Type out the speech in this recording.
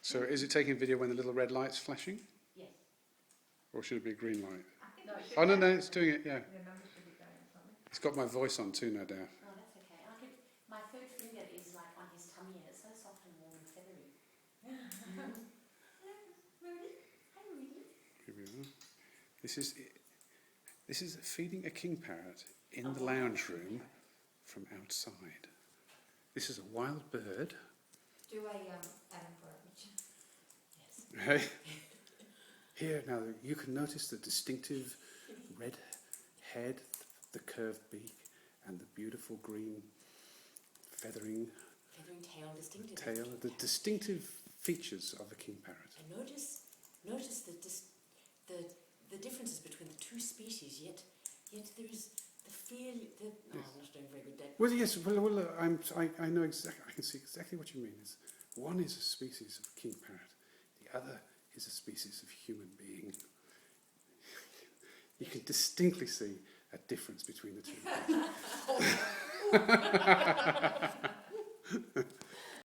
So is it taking video when the little red light's flashing? Yes. Or should it be a green light? No, Oh, no, it's doing it, yeah. The numbers should be going or something. It's got my voice on too, no doubt. Oh, that's okay. My third finger is like on his tummy and it's so soft and warm and feathery. Hello, Rudy. Hi, Rudy. Here we are. This is feeding a king parrot in the lounge room from outside. This is a wild bird. Do a Adam for a picture. Yes. Right? Here, now you can notice the distinctive red head, the curved beak, and the beautiful green feathering Tail, distinctive. tail, the distinctive features of a king parrot. And notice the differences between the two species. Yet there is the feel. I'm not doing a very good day. Well, yes. Well, I know exactly. I can see exactly what you mean. One is a species of king parrot, the other is a species of human being. You can distinctly see a difference between the two.